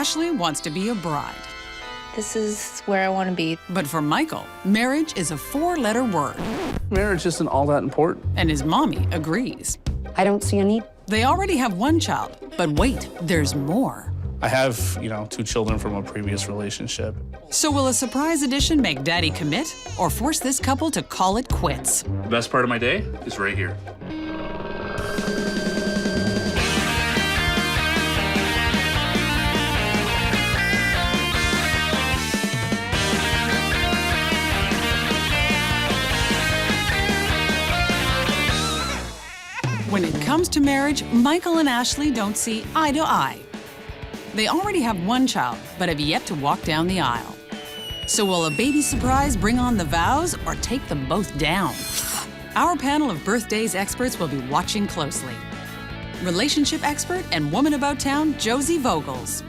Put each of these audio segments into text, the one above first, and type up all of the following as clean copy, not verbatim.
Ashley wants to be a bride. This is where I want to be. But for Michael, marriage is a 4-letter word. Marriage isn't all that important. And his mommy agrees. I don't see a need. They already have 1 child, but wait, there's more. I have, 2 children from a previous relationship. So will a surprise addition make Daddy commit or force this couple to call it quits? The best part of my day is right here. When it comes to marriage, Michael and Ashley don't see eye to eye. They already have 1 child, but have yet to walk down the aisle. So will a baby surprise bring on the vows or take them both down? Our panel of birthdays experts will be watching closely. Relationship expert and woman about town, Josie Vogels.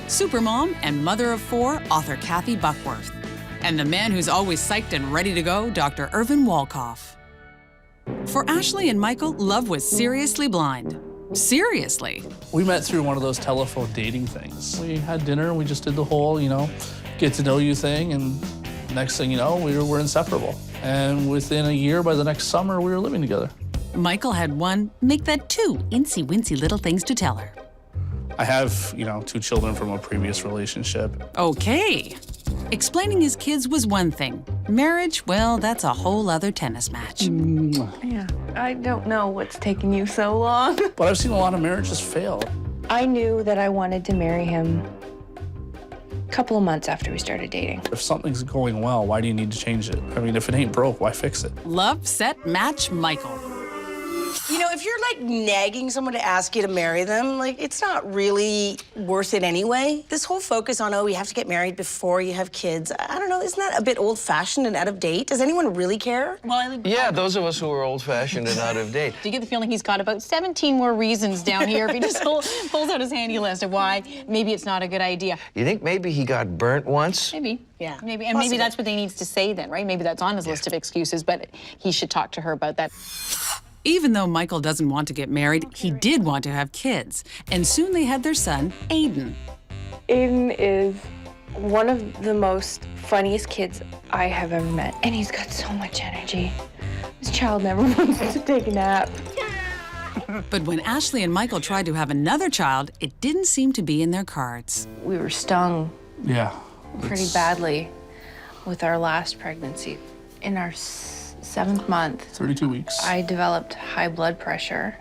Supermom and mother of 4, author Kathy Buckworth. And the man who's always psyched and ready to go, Dr. Irvin Walkoff. For Ashley and Michael, love was seriously blind. Seriously. We met through one of those telephone dating things. We had dinner, we just did the whole, get to know you thing, and next thing you know, we were inseparable. And within a year, by the next summer, we were living together. Michael had 1, make that 2 incy-wincy little things to tell her. I have, 2 children from a previous relationship. Okay. Explaining his kids was one thing. Marriage, well, that's a whole other tennis match. Yeah, I don't know what's taking you so long. But I've seen a lot of marriages fail. I knew that I wanted to marry him a couple of months after we started dating. If something's going well, why do you need to change it? I mean, if it ain't broke, why fix it? Love, set, match, Michael. If you're nagging someone to ask you to marry them, it's not really worth it anyway. This whole focus on, you have to get married before you have kids, I don't know, isn't that a bit old-fashioned and out of date? Does anyone really care? Well, yeah, those of us who are old-fashioned and out of date. Do you get the feeling he's got about 17 more reasons down here if he just pulls out his handy list of why maybe it's not a good idea? You think maybe he got burnt once? Maybe, yeah. Maybe, and maybe that's what he needs to say then, right? Maybe that's on his list of excuses, but he should talk to her about that. Even though Michael doesn't want to get married, he did want to have kids. And soon they had their son, Aiden. Aiden is one of the most funniest kids I have ever met. And he's got so much energy. This child never wants to take a nap. But when Ashley and Michael tried to have another child, it didn't seem to be in their cards. We were stung Yeah. pretty badly with our last pregnancy. In our 7th month, 32 weeks. I developed high blood pressure,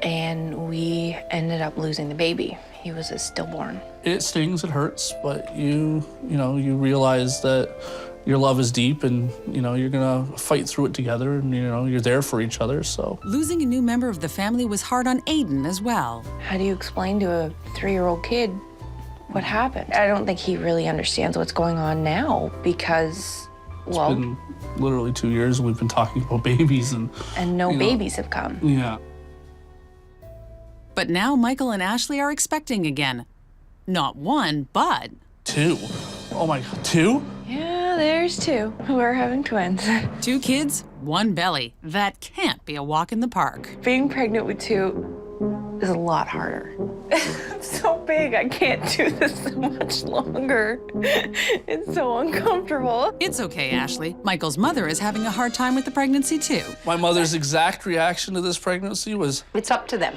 and we ended up losing the baby. He was a stillborn. It stings, it hurts, but you realize that your love is deep, and you're gonna fight through it together, and you're there for each other. So Losing a new member of the family was hard on Aiden as well. How do you explain to a 3-year-old kid what happened? I don't think he really understands what's going on now because, well, it's been literally 2 years we've been talking about babies, and no babies have come. Yeah. But now Michael and Ashley are expecting again. Not 1, but 2. Oh my God, 2? Yeah, there's 2. We're having twins. 2 kids, 1 belly. That can't be a walk in the park. Being pregnant with 2 is a lot harder. It's so big, I can't do this so much longer. It's so uncomfortable. It's okay, Ashley. Michael's mother is having a hard time with the pregnancy, too. My mother's exact reaction to this pregnancy was, It's up to them.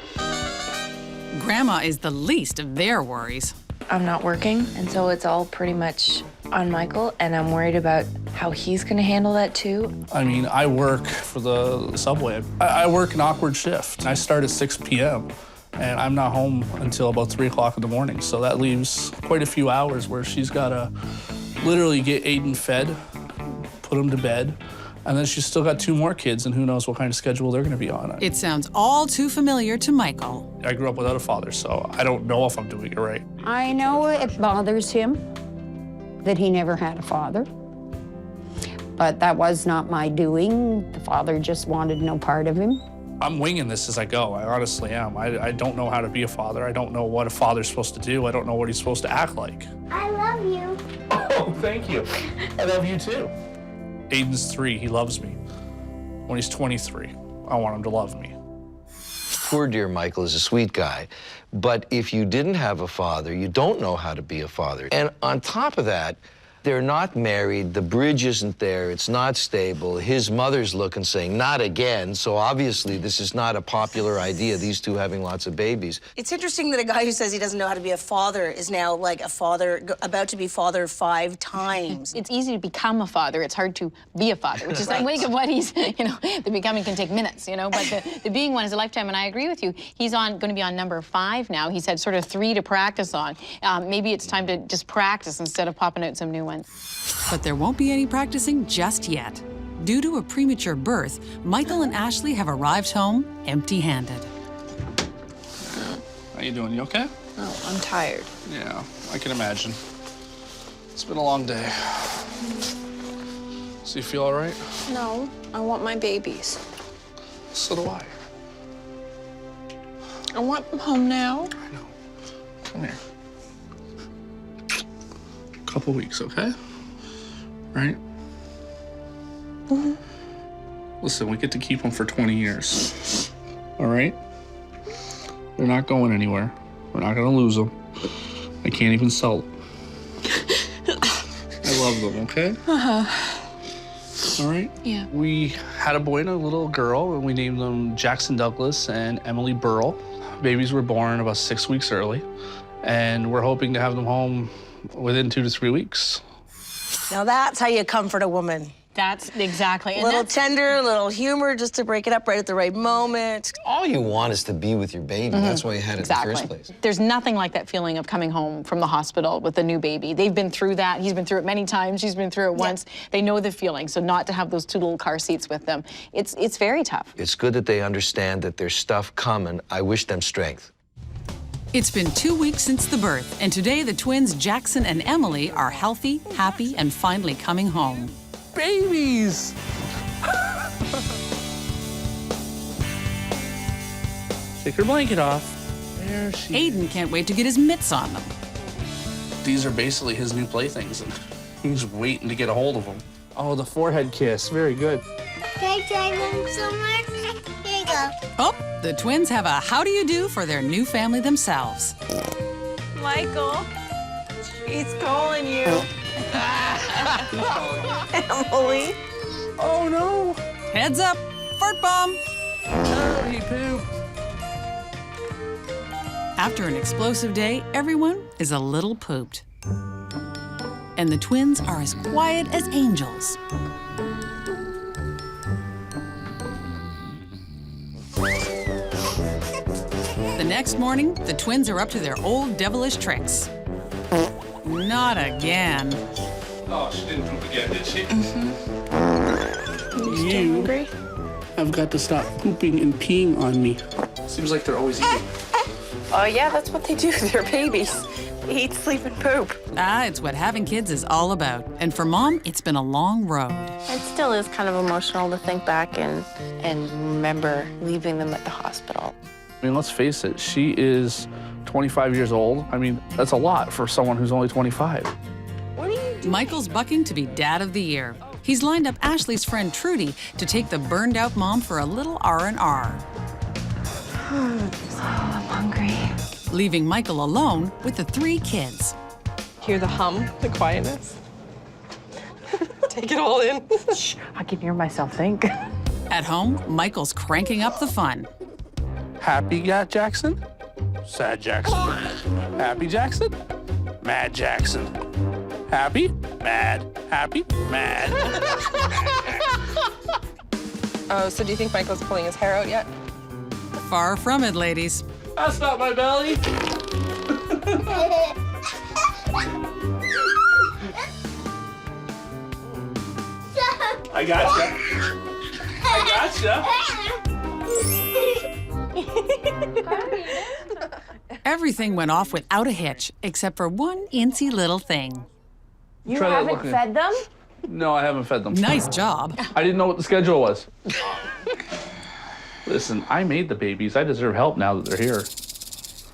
Grandma is the least of their worries. I'm not working, and so it's all pretty much on Michael, and I'm worried about how he's gonna handle that too. I mean, I work for the subway. I work an awkward shift. I start at 6 p.m. and I'm not home until about 3 o'clock in the morning. So that leaves quite a few hours where she's gotta literally get Aiden fed, put him to bed, and then she's still got 2 more kids, and who knows what kind of schedule they're gonna be on. It sounds all too familiar to Michael. I grew up without a father, so I don't know if I'm doing it right. I know it bothers him that he never had a father. But that was not my doing. The father just wanted no part of him. I'm winging this as I go. I honestly am. I don't know how to be a father. I don't know what a father's supposed to do. I don't know what he's supposed to act like. I love you. Oh, thank you. I love you too. Aiden's 3, he loves me. When he's 23, I want him to love me. Poor dear Michael is a sweet guy. But if you didn't have a father, you don't know how to be a father. And on top of that, they're not married, the bridge isn't there, it's not stable. His mother's looking, saying, not again. So obviously this is not a popular idea, these two having lots of babies. It's interesting that a guy who says he doesn't know how to be a father is now like a father, about to be father 5 times. It's easy to become a father. It's hard to be a father, which is, I think of what he's, you know, the becoming can take minutes, you know, but the being one is a lifetime, and I agree with you. He's going to be on number 5 now. He's had sort of 3 to practice on. Maybe it's time to just practice instead of popping out some new ones. But there won't be any practicing just yet. Due to a premature birth, Michael and Ashley have arrived home empty-handed. How you doing? You okay? Oh, I'm tired. Yeah, I can imagine. It's been a long day. So you feel all right? No, I want my babies. So do I. I want them home now. I know. Come here. Couple weeks, okay? Right? Mm-hmm. Listen, we get to keep them for 20 years. All right? They're not going anywhere. We're not gonna lose them. I can't even sell them. I love them, okay? Uh-huh. All right? Yeah. We had a boy and a little girl, and we named them Jackson Douglas and Emily Burrell. Babies were born about 6 weeks early, and we're hoping to have them home within 2 to 3 weeks. Now that's how you comfort a woman. That's exactly. A little tender, a little humor just to break it up right at the right moment. All you want is to be with your baby. That's why you had it Exactly. in the first place. There's nothing like that feeling of coming home from the hospital with a new baby. They've been through that. He's been through it many times. She's been through it once. They know the feeling. So not to have those 2 little car seats with them, it's very tough. It's good that they understand that there's stuff coming. I wish them strength. It's been 2 weeks since the birth, and today the twins Jackson and Emily are healthy, happy, and finally coming home. Babies! Take her blanket off. There she Aiden can't wait to get his mitts on them. These are basically his new playthings, and he's waiting to get a hold of them. Oh, the forehead kiss. Very good. Can I try them somewhere? Here you go. Oh, the twins have a how do you do for their new family themselves. Michael, he's calling you. Emily. Oh, no. Heads up, fart bomb. Oh, he pooped. After an explosive day, everyone is a little pooped. And the twins are as quiet as angels. The next morning, the twins are up to their old devilish tricks. Not again. Oh, she didn't poop again, did she? You hungry? I've got to stop pooping and peeing on me. Seems like they're always eating. Oh, yeah, that's what they do. They're babies. They eat, sleep, and poop. Ah, it's what having kids is all about. And for Mom, it's been a long road. It still is kind of emotional to think back and remember leaving them at the hospital. I mean, let's face it, she is 25 years old. I mean, that's a lot for someone who's only 25. What are you doing? Michael's bucking to be Dad of the Year. He's lined up Ashley's friend Trudy to take the burned-out mom for a little R&R. I'm hungry. Leaving Michael alone with the 3 kids. Hear the hum, the quietness. Take it all in. Shh, I can hear myself think. At home, Michael's cranking up the fun. Happy Jackson? Sad Jackson. Happy Jackson? Mad Jackson. Happy? Mad. Happy? Mad. Oh, so do you think Michael's pulling his hair out yet? Far from it, ladies. That's not my belly. I gotcha. Everything went off without a hitch, except for one incy little thing. You Try that haven't looking. fed them? No, I haven't fed them. Nice job. I didn't know what the schedule was. Listen, I made the babies. I deserve help now that they're here.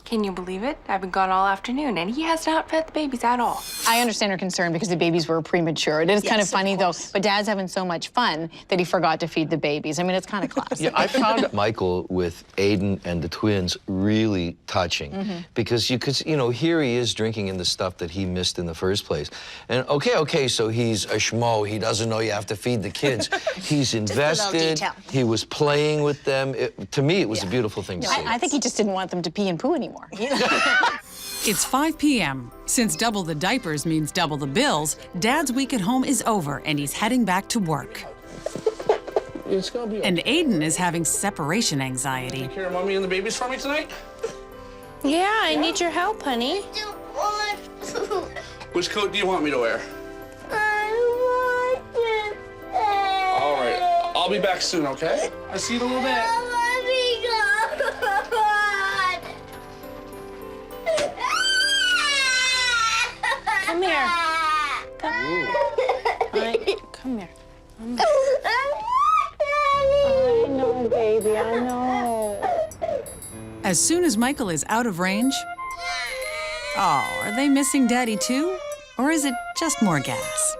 Can you believe it? I've been gone all afternoon, and he has not fed the babies at all. I understand her concern because the babies were premature. It is kind of funny, though, but Dad's having so much fun that he forgot to feed the babies. I mean, it's kind of classic. Yeah, I found Michael with Aiden and the twins really touching because you could, you know, here he is drinking in the stuff that he missed in the first place. And okay, so he's a schmo. He doesn't know you have to feed the kids. He's invested. He was playing with them. To me, it was a beautiful thing to see. I think he just didn't want them to pee and poo anymore. It's 5 p.m. Since double the diapers means double the bills, Dad's week at home is over and he's heading back to work. It's gonna be okay. And Aiden is having separation anxiety. Take care of Mommy and the babies for me tonight? Yeah, I need your help, honey. Don't want to. Which coat do you want me to wear? I want to. All right, I'll be back soon, okay? I'll see you in a little bit. Let me go. Come here. Come here. I know, baby, I know. As soon as Michael is out of range, oh, are they missing Daddy too? Or is it just more gas?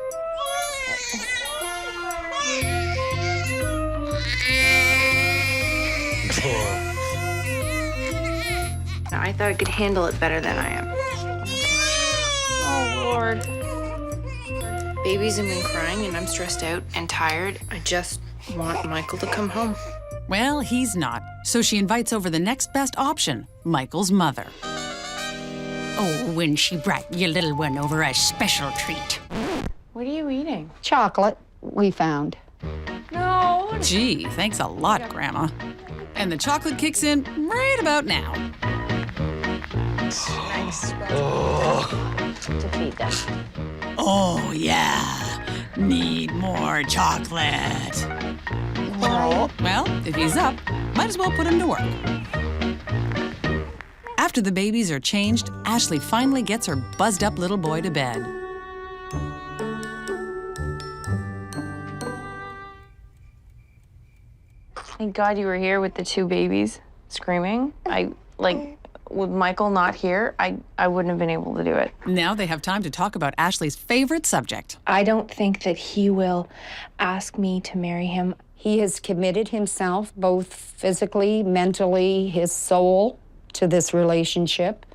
I thought I could handle it better than I am. Oh, Lord. Babies have been crying, and I'm stressed out and tired. I just want Michael to come home. Well, he's not, so she invites over the next best option, Michael's mother. Oh, when she brought your little one over a special treat. What are you eating? Chocolate we found. No. Gee, thanks a lot, Grandma. And the chocolate kicks in right about now. Nice. To feed them. Oh, yeah. Need more chocolate. No. Well, if he's up, might as well put him to work. After the babies are changed, Ashley finally gets her buzzed-up little boy to bed. Thank God you were here with the two babies screaming. With Michael not here, I wouldn't have been able to do it. Now they have time to talk about Ashley's favorite subject. I don't think that he will ask me to marry him. He has committed himself, both physically, mentally, his soul, to this relationship.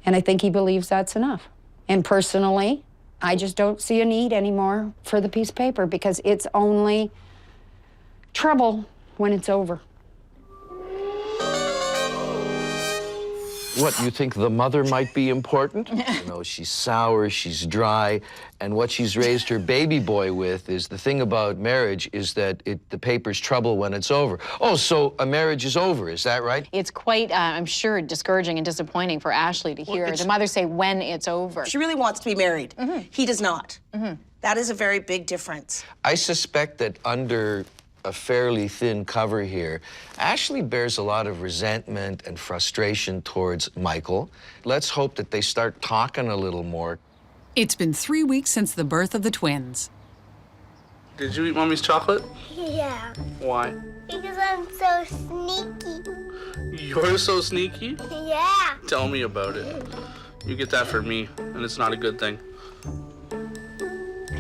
And I think he believes that's enough. And personally, I just don't see a need anymore for the piece of paper because it's only trouble when it's over. What, you think the mother might be important? You know, she's sour, she's dry, and what she's raised her baby boy with is the thing about marriage is that the paper's trouble when it's over. Oh, so a marriage is over, is that right? It's quite, I'm sure, discouraging and disappointing for Ashley to hear the mother say when it's over. She really wants to be married. He does not. That is a very big difference. I suspect that under a fairly thin cover here, Ashley bears a lot of resentment and frustration towards Michael. Let's hope that they start talking a little more. It's been 3 weeks since the birth of the twins. Did you eat Mommy's chocolate? Yeah, Why? because I'm so sneaky. You're so sneaky? Yeah. Tell me about it. You get that for me, and it's not a good thing.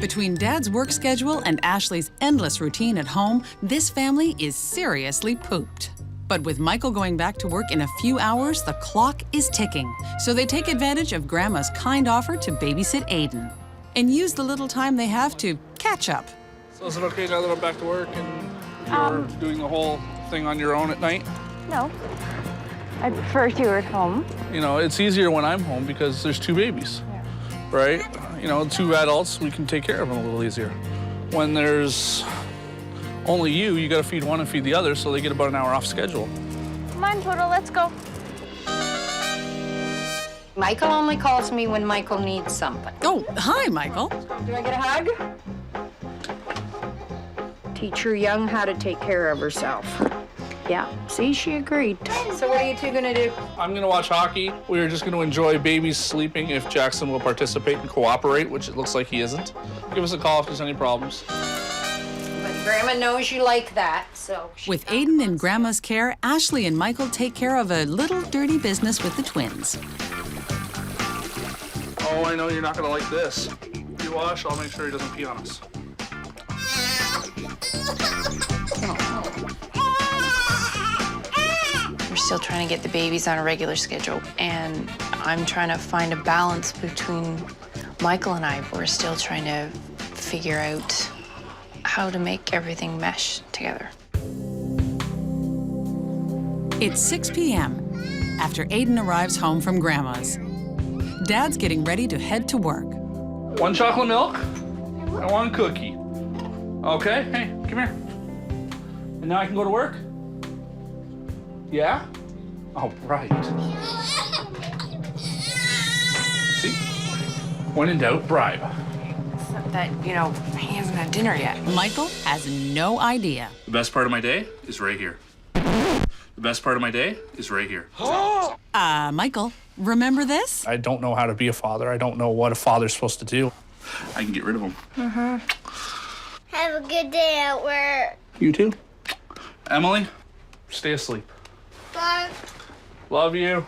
Between Dad's work schedule and Ashley's endless routine at home, this family is seriously pooped. But with Michael going back to work in a few hours, the clock is ticking. So they take advantage of Grandma's kind offer to babysit Aiden and use the little time they have to catch up. So is it okay now that I'm back to work and you're doing the whole thing on your own at night? No. I prefer you at home. You know, it's easier when I'm home because there's two babies, right? You know, two adults, we can take care of them a little easier. When there's only you gotta feed one and feed the other, so they get about an hour off schedule. Come on, Toto, let's go. Michael only calls me when Michael needs something. Oh, hi, Michael. Do I get a hug? Teach her young how to take care of herself. Yeah, see, she agreed. So what are you two gonna do? I'm gonna watch hockey. We're just gonna enjoy babies sleeping if Jackson will participate and cooperate, which it looks like he isn't. Give us a call if there's any problems. Somebody Grandma knows you like that, so. With Aiden in Grandma's care, Ashley and Michael take care of a little dirty business with the twins. Oh, I know you're not gonna like this. You wash, I'll make sure he doesn't pee on us. We're still trying to get the babies on a regular schedule, and I'm trying to find a balance between Michael and I. We're still trying to figure out how to make everything mesh together. It's 6 p.m. after Aiden arrives home from Grandma's. Dad's getting ready to head to work. 1 chocolate milk and 1 cookie. Okay, hey, come here. And now I can go to work? Yeah? All right. See? When in doubt, bribe. Except that, you know, he hasn't had dinner yet. Michael has no idea. The best part of my day is right here. The best part of my day is right here. Michael, remember this? I don't know how to be a father. I don't know what a father's supposed to do. I can get rid of him. Have a good day at work. You too. Emily, stay asleep. Bye. Love you.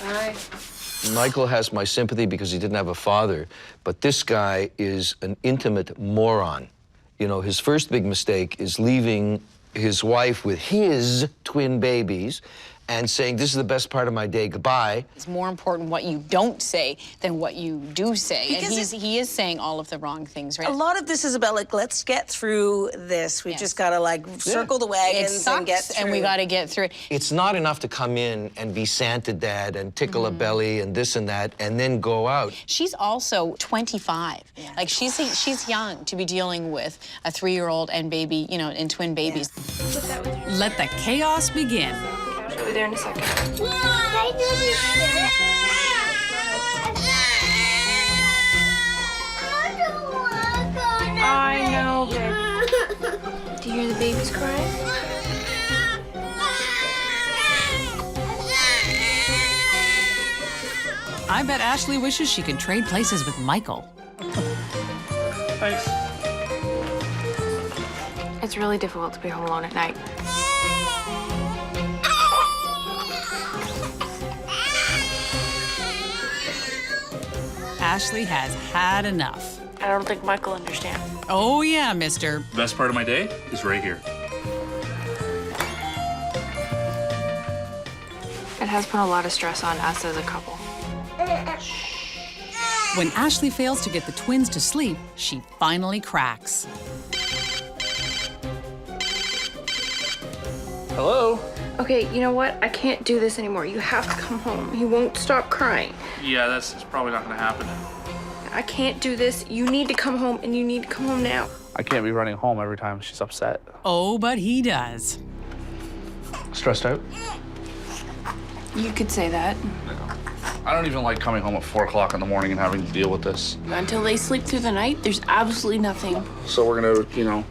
Bye. Michael has my sympathy because he didn't have a father, but this guy is an intimate moron. You know, his first big mistake is leaving his wife with his twin babies and saying, this is the best part of my day, goodbye. It's more important what you don't say than what you do say. Because and he is saying all of the wrong things, right? A lot of this is about, like, let's get through this. We've just got to, like, circle the It wagons sucks, and get through. and we got to get through it. It's not enough to come in and be Santa Dad and tickle a belly and this and that and then go out. She's also 25. Yeah. Like, she's young to be dealing with a 3-year-old and baby, you know, and twin babies. Let the chaos begin. I'll be there in a second. I do this. I don't want to go now. I know, babe. Do you hear the babies crying? I bet Ashley wishes she could trade places with Michael. Thanks. It's really difficult to be home alone at night. Ashley has had enough. I don't think Michael understands. Oh yeah, mister. The best part of my day is right here. It has put a lot of stress on us as a couple. When Ashley fails to get the twins to sleep, she finally cracks. Hello? Okay, you know what? I can't do this anymore. You have to come home. He won't stop crying. Yeah, that's probably not gonna happen. I can't do this. You need to come home, and you need to come home now. I can't be running home every time she's upset. Oh, but he does. Stressed out? You could say that. I don't even like coming home at 4 o'clock in the morning and having to deal with this. Until they sleep through the night, there's absolutely nothing. So we're gonna, you know,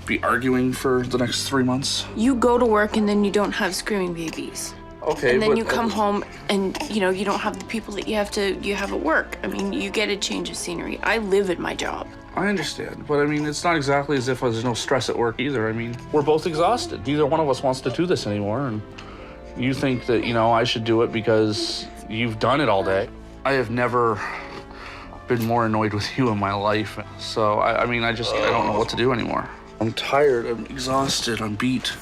be arguing for the next 3 months? You go to work, and then you don't have screaming babies. Okay, And then but you come home, and, you know, you don't have the people that you have at work. I mean, you get a change of scenery. I live at my job. I understand, but I mean, it's not exactly as if there's no stress at work either. I mean, we're both exhausted. Neither one of us wants to do this anymore, and you think that, you know, I should do it because you've done it all day. I have never been more annoyed with you in my life. So, I mean, I don't know what to do anymore. I'm tired, I'm exhausted, I'm beat.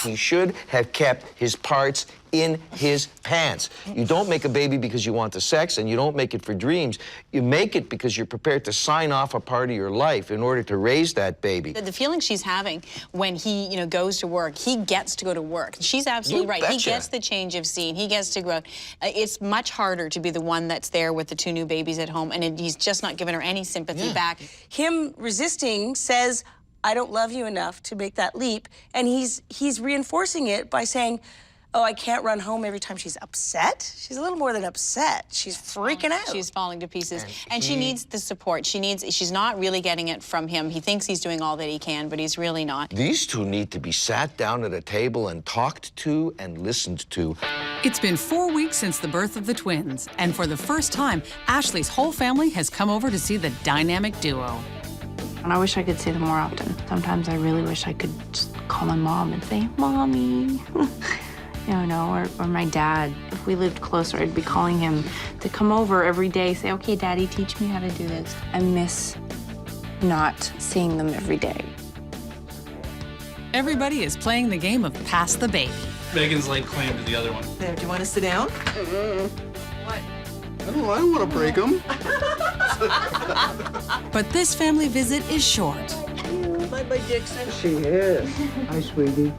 He should have kept his parts in his pants. You don't make a baby because you want the sex, and you don't make it for dreams. You make it because you're prepared to sign off a part of your life in order to raise that baby. The feeling she's having when he, you know, goes to work, he gets to go to work. She's absolutely right. Betcha. He gets the change of scene. He gets to go out. It's much harder to be the one that's there with the 2 new babies at home, and he's just not giving her any sympathy back. Him resisting says, I don't love you enough to make that leap, and he's reinforcing it by saying, oh, I can't run home every time she's upset. She's a little more than upset. She's freaking out. She's falling to pieces. And she needs the support. She's not really getting it from him. He thinks he's doing all that he can, but he's really not. These two need to be sat down at a table and talked to and listened to. It's been 4 weeks since the birth of the twins, and for the first time, Ashley's whole family has come over to see the dynamic duo. And I wish I could see them more often. Sometimes I really wish I could just call my mom and say, Mommy. You know, or my dad. If we lived closer, I'd be calling him to come over every day, say, okay, Daddy, teach me how to do this. I miss not seeing them every day. Everybody is playing the game of pass the baby. Megan's laid claim to the other one. There, do you want to sit down? I don't want to break them. But this family visit is short. Bye-bye, Dixon. She is. Hi, sweetie.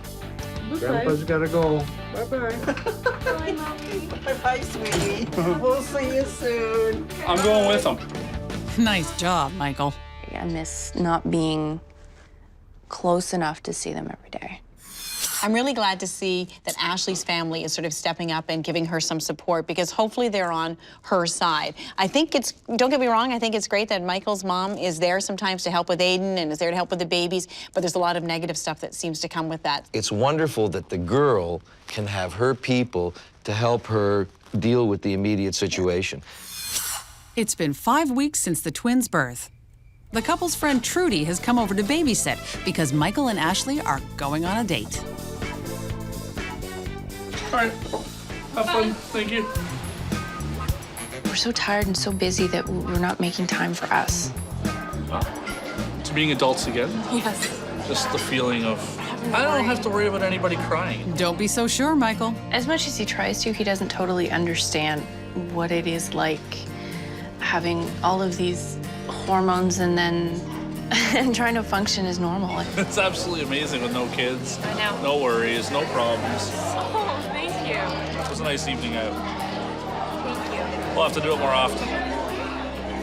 Grandpa's got to go. Bye-bye. Bye, Mommy. Bye-bye, sweetie. We'll see you soon. I'm going with them. Nice job, Michael. I miss not being close enough to see them every day. I'm really glad to see that Ashley's family is sort of stepping up and giving her some support because hopefully they're on her side. I think it's, don't get me wrong, I think it's great that Michael's mom is there sometimes to help with Aiden and is there to help with the babies, but there's a lot of negative stuff that seems to come with that. It's wonderful that the girl can have her people to help her deal with the immediate situation. It's been 5 weeks since the twins' birth. The couple's friend Trudy has come over to babysit because Michael and Ashley are going on a date. All right, have fun. Thank you. We're so tired and so busy that we're not making time for us. To being adults again. Yes. Just the feeling of, I don't have to worry about anybody crying. Don't be so sure, Michael. As much as he tries to, he doesn't totally understand what it is like having all of these hormones and then and trying to function as normal. It's absolutely amazing with no kids. I know. No worries, no problems. Oh, thank you. It was a nice evening out. Thank you. We'll have to do it more often.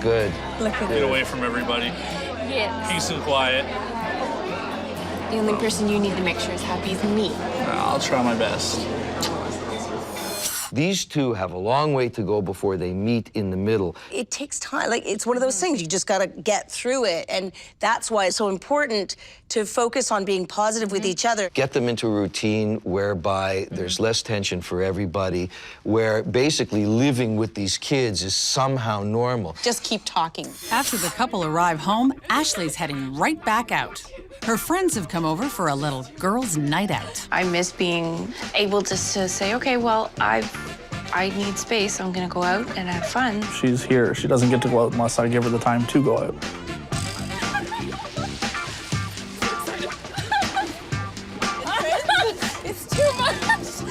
Good. Get away from everybody. Yes. Peace and quiet. The only person you need to make sure is happy is me. I'll try my best. These two have a long way to go before they meet in the middle. It takes time. Like, it's one of those things. You just got to get through it. And that's why it's so important to focus on being positive with each other. Get them into a routine whereby there's less tension for everybody, where basically living with these kids is somehow normal. Just keep talking. After the couple arrive home, Ashley's heading right back out. Her friends have come over for a little girls' night out. I miss being able to say, okay, well, I need space. I'm gonna go out and have fun. She's here. She doesn't get to go out unless I give her the time to go out. It's too much.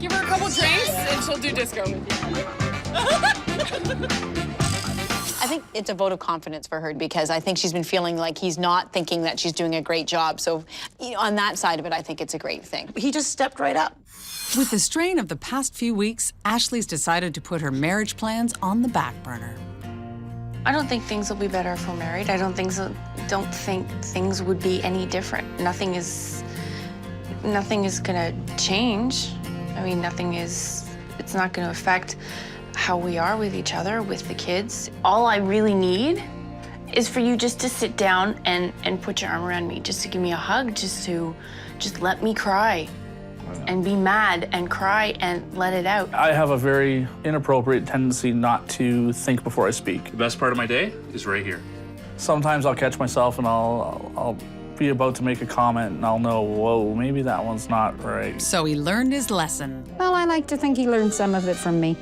Give her a couple drinks and she'll do disco with you. I think it's a vote of confidence for her because I think she's been feeling like he's not thinking that she's doing a great job. So on that side of it, I think it's a great thing. He just stepped right up. With the strain of the past few weeks, Ashley's decided to put her marriage plans on the back burner. I don't think things will be better if we're married. I don't think things would be any different. Nothing is gonna change. I mean, it's not gonna affect how we are with each other, with the kids. All I really need is for you just to sit down and put your arm around me, just to give me a hug, just let me cry and be mad and cry and let it out. I have a very inappropriate tendency not to think before I speak. The best part of my day is right here. Sometimes I'll catch myself and I'll be about to make a comment and I'll know, whoa, maybe that one's not right. So he learned his lesson. Well, I like to think he learned some of it from me.